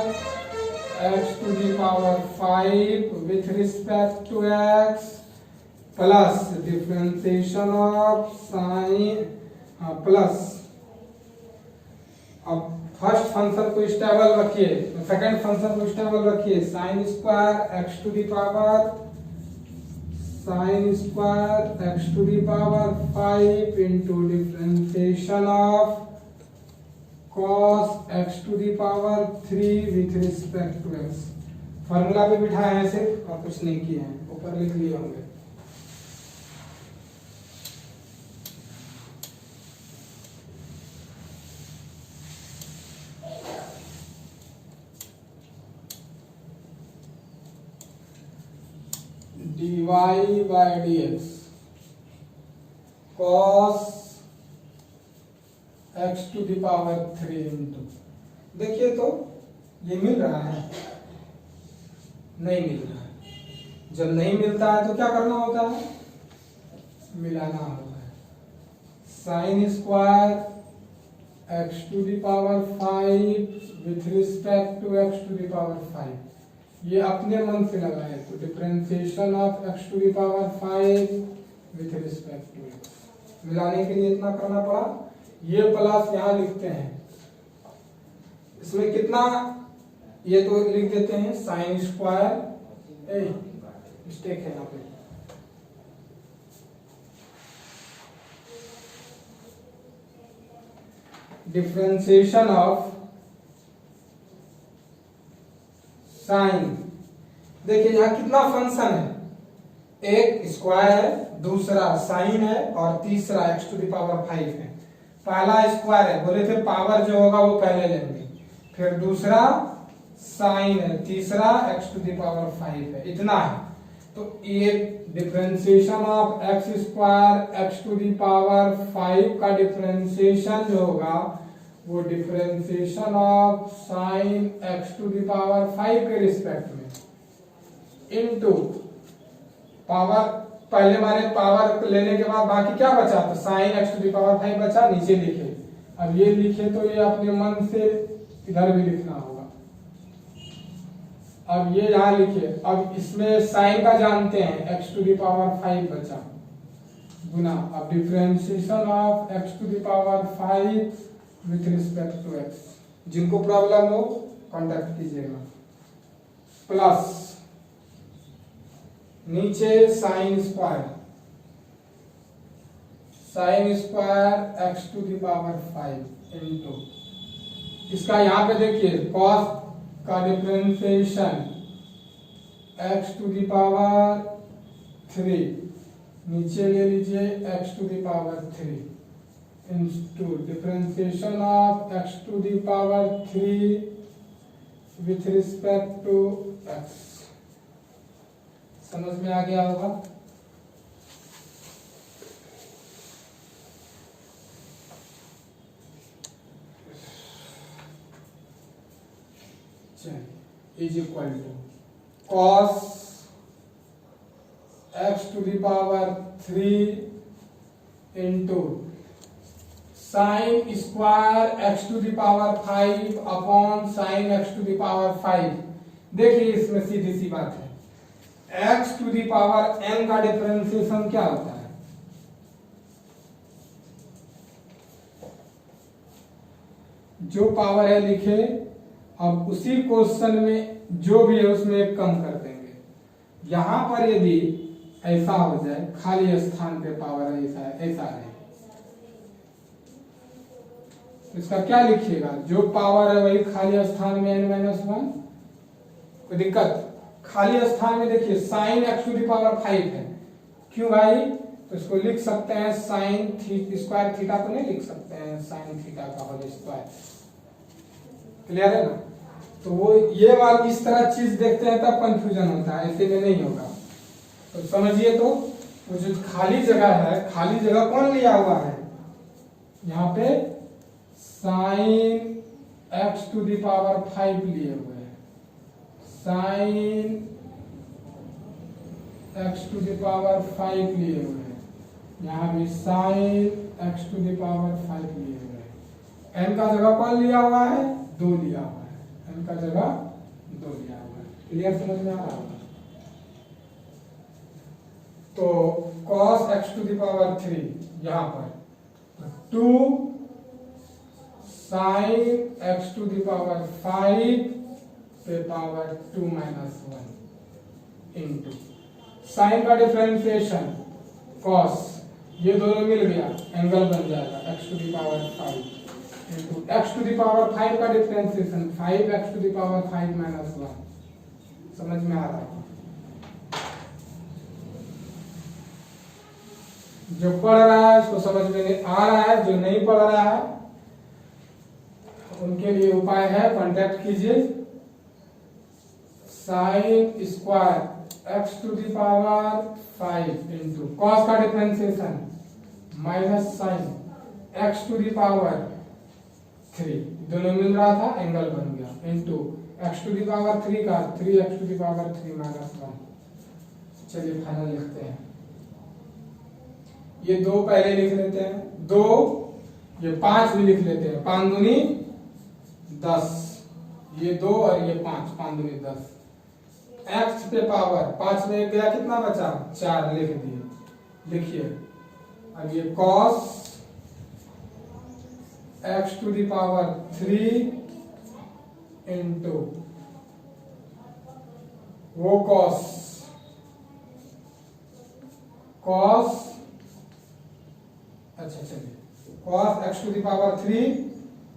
x to the power 5 with respect to x plus differentiation of sine plus, अब फर्स्ट फंक्शन को स्टेबल रखिए, सेकंड फंक्शन को स्टेबल रखिए, sine square x to the power 5 into differentiation of cos x to the power 3 with respect to x। Formula पे बिठाए हैं सिर्फ, और कुछ नहीं किए हैं, ऊपर लिख लिए होंगे। dy by dx cos x to the power 3 into, देखिए तो ये मिल रहा है, नहीं मिल रहा है। जब नहीं मिलता है तो क्या करना होता है, मिलाना होता है। Sine square x to the power 5 with respect to x to the power 5, ये अपने मन से लगाए, तो differentiation of x to the power 5 with respect to x। मिलाने के लिए इतना करना पड़ा, ये प्लस यहाँ लिखते हैं, इसमें कितना, ये तो लिख देते हैं साइन स्क्वायर, मिस्टेक है यहाँ पे, डिफरेंशिएशन ऑफ साइन, देखिए यहाँ कितना फंक्शन है, एक स्क्वायर है, दूसरा साइन है, और तीसरा x टू दी पावर 5 है। पहला स्क्वायर है, बोले थे पावर जो होगा वो पहले लेंगे, फिर दूसरा साइन है, तीसरा x टू दी पावर 5 है, इतना है। तो ये differentiation of x square x to the power 5 का डिफरेंशिएशन जो होगा वो differentiation of sine x to the power 5 के रिस्पेक्ट में इनटू पावर, पहले माने पावर लेने के बाद बाकी क्या बचा, तो sine x to the power 5 बचा, नीचे लिखे। अब ये लिखे तो ये अपने मन से इधर भी लिखना होगा। अब ये यहां लिखे, अब इसमें साइन का जानते हैं, एक्स टू द पावर 5 बचा गुना, अब differentiation of x to the power 5 with respect to x. जिनको प्रॉब्लम हो कांटेक्ट कीजिएगा। प्लस नीचे sine square x to the power 5 into, इसका यहां पे देखिए कॉस का differentiation x to the power 3, नीचे ले लीजिए x to the power 3 into differentiation of x to the power 3 with respect to x. समझ में आ गया होगा। Is equal to cos x to the power 3 into sine square x to the power 5 upon sine x to the power 5। देखिए इसमें सीधी सी बात है, x to the power n का डिफरेंशिएशन क्या होता है, जो पावर है लिखे। अब उसी क्वेश्चन में जो भी है उसमें एक कम कर देंगे। यहां पर यदि ऐसा हो जाए, खाली स्थान पे पावर ऐसा है, तो इसका क्या लिखिएगा, जो पावर है वही खाली स्थान में n-1। कोई दिक्कत, खाली स्थान में देखिए sine x to the power 5 है, क्यों भाई, तो इसको लिख सकते हैं साइन स्क्वायर थीटा को नहीं लिख सकते हैं साइन थीटा का होल स्क्वायर। क्लियर है ना। तो वो ये बात इस तरह चीज देखते हैं तब कंफ्यूजन होता है, ऐसे में नहीं होगा। तो समझिए, तो वो जो खाली जगह है, खाली जगह कौन लिया हुआ है, यहाँ पे sine x to the power 5 लिए हुए हैं, sine x to the power 5 लिए हुए हैं, यहाँ भी sine x to the power 5 लिए हुए हैं। n का जगह कौन लिया हुआ है, 2 लिया हुआ है, n का जगह 2 लिया हुआ है। क्लियर, समझ में आ रहा होगा। तो cos x to the power 3 यहां पर 2 sine x to the power 5 पे पावर 2 माइनस 1 इंटू साइन का डिफरेंशिएशन cos, ये दोनों मिल गया, एंगल बन जाएगा x to the power 5 into x to the power 5 का differentiation 5x to the power 5 minus 1। समझ में आ रहा है। जो पढ़ रहा है उसको समझ में आ रहा है, जो नहीं पढ़ रहा है उनके लिए उपाय है, कांटेक्ट कीजिए। Sine square x to the power 5 into cos का differentiation minus sine x to the power 3, दोनों मिल रहा था, एंगल बन गया, into x to the power 3 का 3x to the power 3 minus 1। चलिए फाइनल लिखते हैं। ये 2 पहले लिख लेते हैं, 2, ये 5 भी लिख लेते हैं, 5 दूनी 10, ये 2 और ये 5, 5 दूनी 10। एक्स पे पावर 5 में गया, कितना बचा, 4 लिख दिए। लिखिए अब ये cos x to the power 3 into वो cos अच्छा चलिए cos x to the power 3,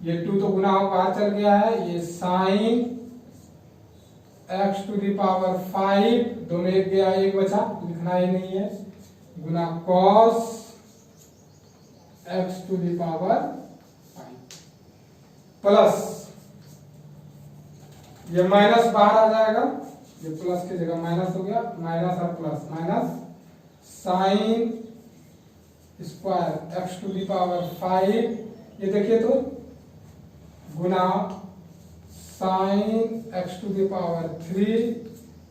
ये 2 तो गुना बाहर चल गया है, ये sine x to the power 5, दोनों एक गया, एक बचा, लिखना ही नहीं है, गुना cos x to the power 5 plus ये माइनस बाहर आ जाएगा, ये प्लस की जगह माइनस हो गया, माइनस और plus, minus sine square x to the power 5, ये देखिए तो गुना साइन x टू द पावर 3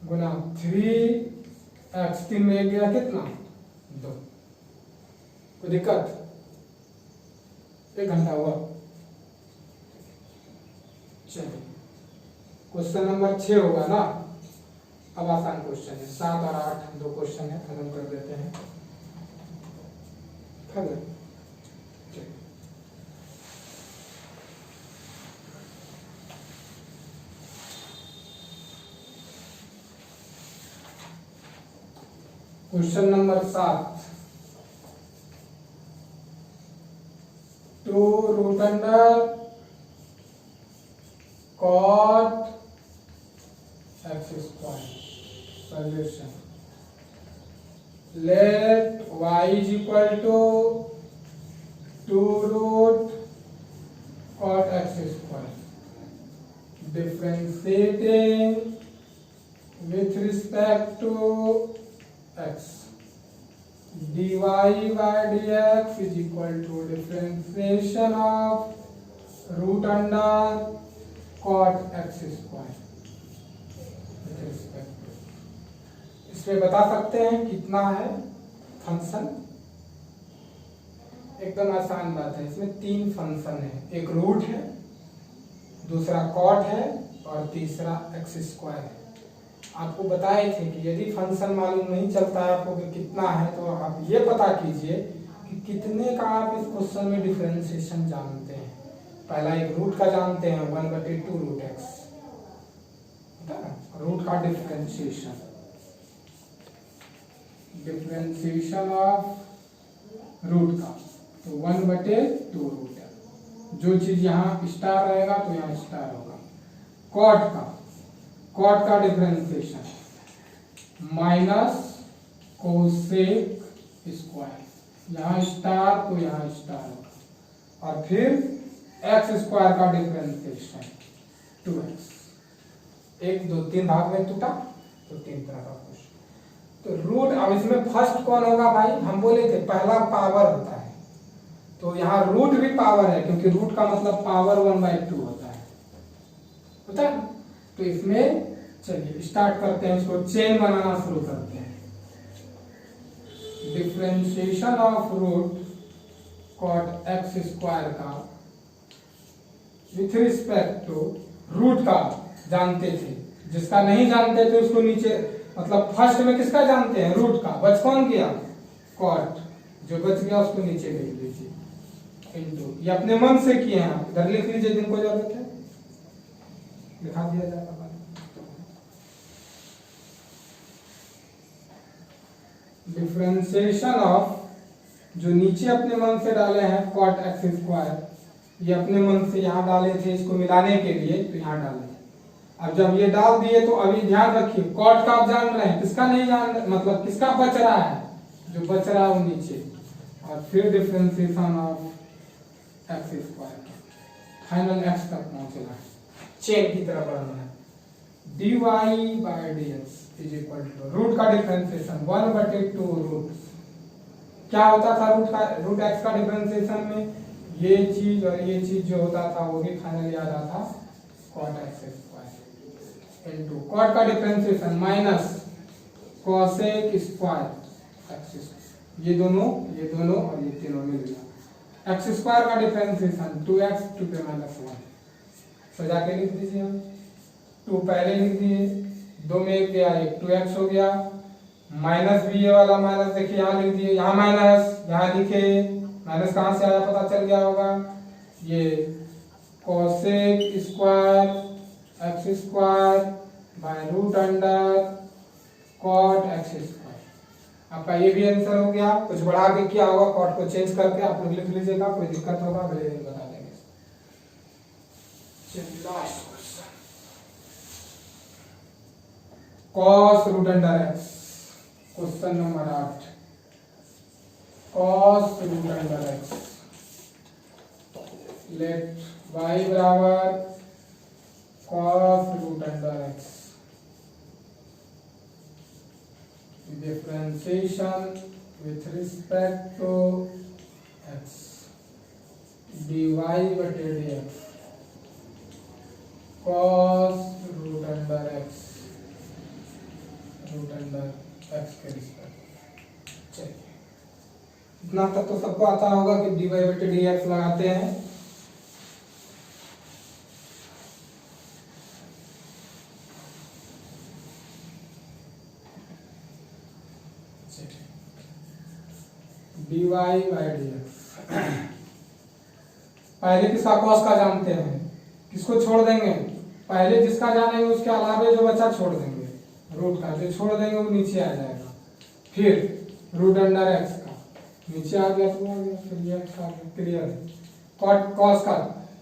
गुना 3x, 3 में 1 गया कितना 2। कोई दिक्कत? 1 घंटा हुआ। चलिए क्वेश्चन नंबर 6 होगा ना। अब आसान क्वेश्चन है, 7 और 8 दो क्वेश्चन है, खत्म कर देते हैं। खत्म। Question number 7, 2 root under cot x square. Solution, let y is equal to 2 root cot x square, differentiating with respect to x, dy by dx is equal to differentiation of root under cot x square with respect to। इसमें बता सकते हैं कितना है function. एकदम आसान बात है, इसमें 3 फंक्शन है, एक रूट है, दूसरा कॉट है और तीसरा एक्स स्क्वायर है। आपको बताए थे कि यदि फंक्शन मालूम नहीं चलता है आपको कि कितना है, तो आप ये पता कीजिए कि कितने का आप इस क्वेश्चन में डिफरेंशिएशन जानते हैं। पहला एक रूट का जानते हैं, 1/2 रूट एक्स, रूट का डिफरेंशिएशन, डिफरेंशिएशन ऑफ रूट का, तो 1/2 रूट है। जो चीज यहाँ स्टार रहेगा तो यहाँ स्टार होगा। कॉट का डिफरेंशिएशन माइनस कोसेक स्क्वायर, यहाँ स्टार तो यहाँ स्टार होगा। और फिर एक्स स्क्वायर का डिफरेंशिएशन 2x। 1 2 3 भाग में टूटा तो 3 तरह का क्वेश्चन। तो रूट, अब इसमें फर्स्ट कौन होगा भाई? हम बोले थे पहला पावर होता है, तो यहाँ रूट भी पावर है, क्योंकि रूट का मतलब पावर 1/2 होता है। तो इसमें चलिए स्टार्ट करते हैं, इसको चेन बनाना शुरू करते हैं। Differentiation of root cot x square का विथ रिस्पेक्ट टू रूट का जानते थे, जिसका नहीं जानते थे उसको नीचे, मतलब फर्स्ट में किसका जानते हैं? रूट का। बच कौन गया? कॉट। जो बच गया उसको नीचे लिख लीजिए इनटू, ये अपने मन से किए हैं आप, इधर लिख लीजिए जिनको जरूरत है, लिखा दिया जाएगा। डिफरेंशिएशन ऑफ, जो नीचे अपने मन से डाले हैं कॉट एक्स स्क्वायर, ये अपने मन से यहाँ डाले थे इसको मिलाने के लिए, तो यहाँ डाले। अब जब ये डाल दिए तो अभी ध्यान रखिए, कॉट का आप जान रहे हैं, किसका नहीं जान, मतलब किसका बच रहा है? जो बच रहा है वो नीचे। और फिर differentiation of x square, final x तक पहुंचना है, चेन की तरह बढ़ना है। dy by dx is equal to root का डिफरेंशिएशन 1/2 रूट। क्या होता था रूट एक्स का डिफरेंशिएशन में? ये चीज और ये चीज जो होता था वो भी फाइनली आ जाता cot x square into cot का differentiation minus cosec square x, ये दोनों और ये तीनों मिल गया। एक्स स्क्वायर का डिफरेंशिएशन 2x टू पे -1, सजा के लिख दीजिए हम। 2 पहले लिख दिए, 2 में 1 गया, 1 2x हो गया, माइनस भी ये वाला माइनस देखिए यहाँ लिख दिए, यहाँ माइनस, यहाँ लिखे माइनस, कहाँ से आया पता चल गया होगा। ये cosec square x square by root under cot x square. आपका ये भी आंसर हो गया। कुछ बढ़ा के क्या होगा, कॉट को चेंज करके आप लोग लिख लीजिएगा, कोई दिक्कत होगा अगले दिन बता देंगे। Last question, cos root under x, question number 8, cos root under x, let y बराबर cos root under x, differentiation with respect to x, dy बटे dx cos root under x के रिस्पेक्ट। चलिए इतना तक तो सबको आता होगा कि dy बटे dx लगाते हैं। dy बाई dx पहले किसका cos का जानते हैं, किसको छोड़ देंगे, पहले जिसका जानेंगे उसके अलावा जो बचा छोड़ देंगे, रूट का जो छोड़ देंगे वो नीचे आ जाएगा। फिर रूट अंडर एक्स का नीचे आ गया तो आ गया, फिर एक्स आ गया, क्लियर है। कॉस का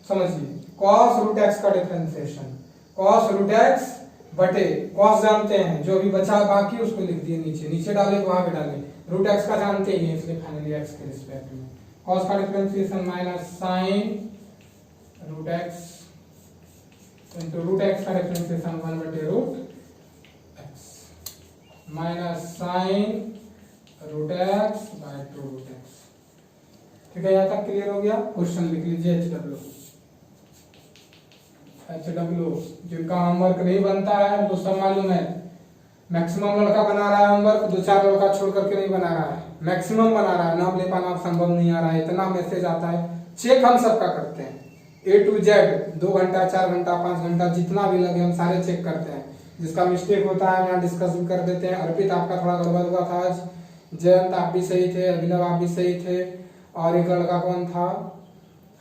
समझिए, कॉस रूट एक्स का डिफरेंशिएशन, कॉस रूट एक्स बटे कॉस जानते हैं, जो भी बचा बाकी उसको लिख दिए नीचे, नीचे डाले तो वहां पे डाले, रूट एक्स का जानते ही है इसलिए फाइनली एक्स के रिस्पेक्ट में कॉस का differentiation minus sine root x into root x का डिफरेंशिएशन 1 बटे root x minus sine root x by 2 root x. ठीक है, यहाँ तक क्लियर हो गया। क्वेश्चन लिख लीजिए एच डब्ल्यू जिनका होमवर्क नहीं बनता है तो सब मालूम है, मैक्सिमम लड़का बना रहा है होमवर्क, 2-4 लड़का छोड़ करके नहीं बना रहा है, मैक्सिमम बना रहा है, नाम ले पाना संभव नहीं आ रहा है, इतना मैसेज आता है। चेक हम सबका करते हैं A to Z, 2 घंटा 4 घंटा 5 घंटा जितना भी लगे हम सारे चेक करते हैं, जिसका मिस्टेक होता है यहाँ डिस्कस भी कर देते हैं। अर्पित आपका थोड़ा गड़बड़ हुआ था आज, जयंत आप भी सही थे, अभिनव आप भी सही थे, और एक लड़का कौन था,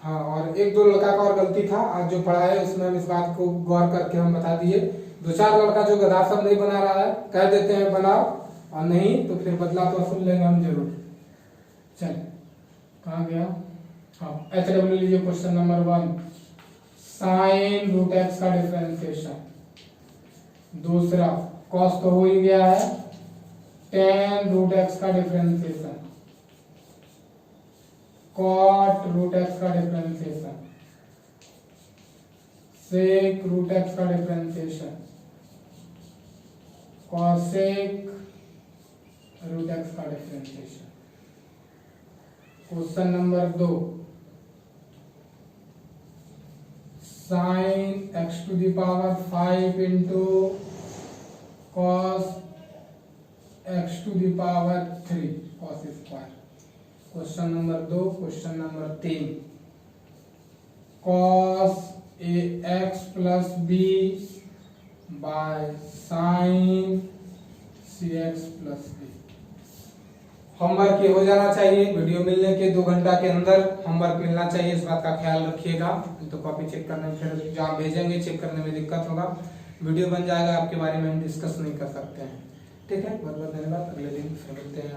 हाँ और 1-2 लड़का का और गलती था। आज जो पढ़ा है उसमें हम इस बात को गौर करके हम बता दिए। 2-4 लड़का जो गधा सब नहीं बना रहा है कह देते हैं बनाओ, और नहीं तो फिर बदला तो सुन लेंगे हम जरूर। चल कहाँ गया, हाँ एच डब्ल्यू लीजिए। Question number 1 sine root x का डिफरेंशिएशन, दूसरा कॉस तो हो ही गया है, टेन रूट एक्स का डिफरेंशिएशन, कॉट रूट एक्स का डिफरेंशिएशन, सेक रूट एक्स का डिफरेंशिएशन, कॉसेक रूट एक्स का differentiation. Question number 2 sine x to the power 5 into cos x to the power 3 cos square. Question number 2। Question number 3 cos a x plus B by sine c x plus b. Homework ये हो जाना चाहिए, video मिलने के 2 घंटा के अंदर homework मिलना चाहिए, इस बात का ख्याल रखिएगा। तो कॉपी चेक करने में फिर जहाँ भेजेंगे चेक करने में दिक्कत होगा, वीडियो बन जाएगा, आपके बारे में हम डिस्कस नहीं कर सकते हैं। ठीक है, बहुत बहुत धन्यवाद, अगले दिन फिर मिलते हैं।